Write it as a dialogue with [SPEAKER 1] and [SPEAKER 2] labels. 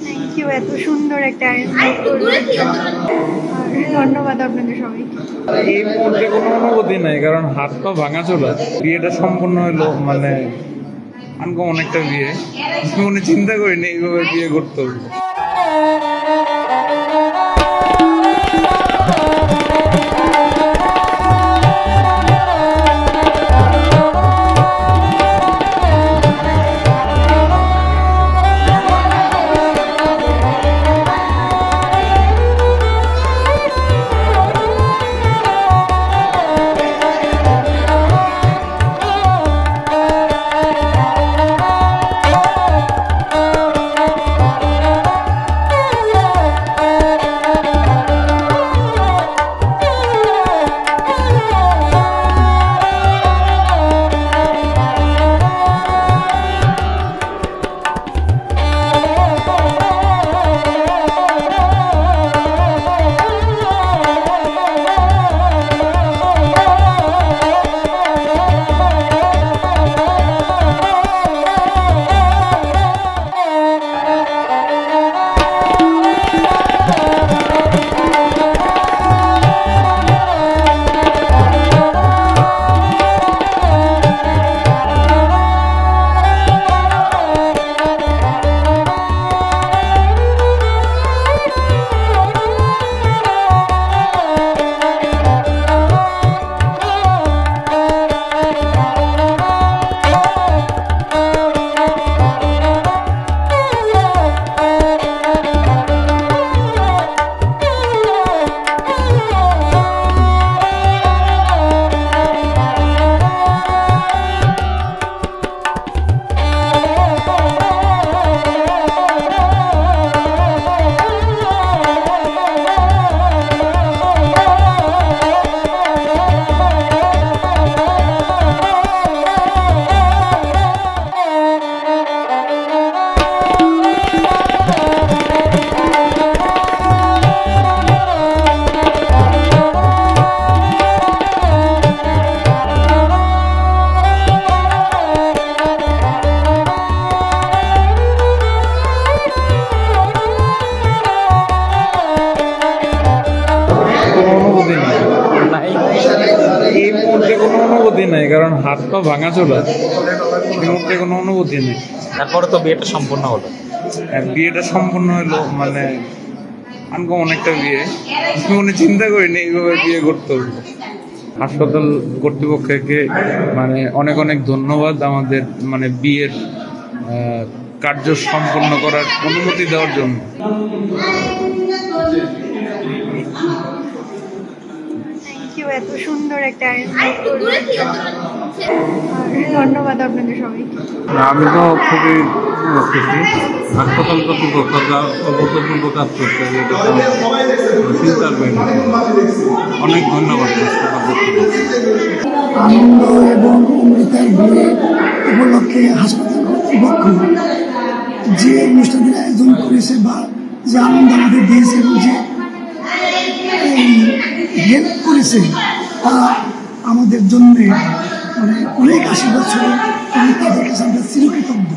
[SPEAKER 1] Thank you, এত সুন্দর একটা ধন্যবাদ আপনাদের সবাইকে।
[SPEAKER 2] এই মুহূর্তে কোনো অনুভূতি নাই, কারণ হাত পা ভাঙা চলা। বিয়েটা সম্পূর্ণ হলো মানে আনকমন একটা বিয়ে। মনে চিন্তা করিনি এইভাবে বিয়ে করতে হবে। এই মুহূর্তে কোনো অনুভূতি নাই, কারণ হাত পা ভাঙা চলা। এই মুহূর্তে কোনো অনুভূতি নেই।
[SPEAKER 3] তারপরে তো বিয়েটা সম্পূর্ণ হলো।
[SPEAKER 2] বিয়েটা সম্পূর্ণ হলো মানে আনকমন একটা বিয়ে। মনে চিন্তা করিনি এইভাবে বিয়ে করতে হবে। হাসপাতাল কর্তৃপক্ষকে মানে অনেক অনেক ধন্যবাদ আমাদের মানে বিয়ের কার্য সম্পন্ন করার অনুমতি দেওয়ার জন্য।
[SPEAKER 1] এত সুন্দর একটা ধন্যবাদ আপনাদের সবাইকে।
[SPEAKER 2] আমি তো খুবই খুশি। হাসপাতাল কর্তৃপক্ষ অভূতপূর্ব কাজ করতে চিন্তার বাইরে। অনেক ধন্যবাদ।
[SPEAKER 4] আনন্দ এবং অমৃতার বিয়ে উপলক্ষে হাসপাতাল কর্তৃপক্ষ যে অনুষ্ঠানের আয়োজন করেছে বা যে আনন্দ আমাদের দিয়েছে এবং যে হেল্প করেছে তা আমাদের জন্য মানে অনেক আশীর্বাদ ছিল এবং তাদের কাছে আমরা চিরকৃতজ্ঞ।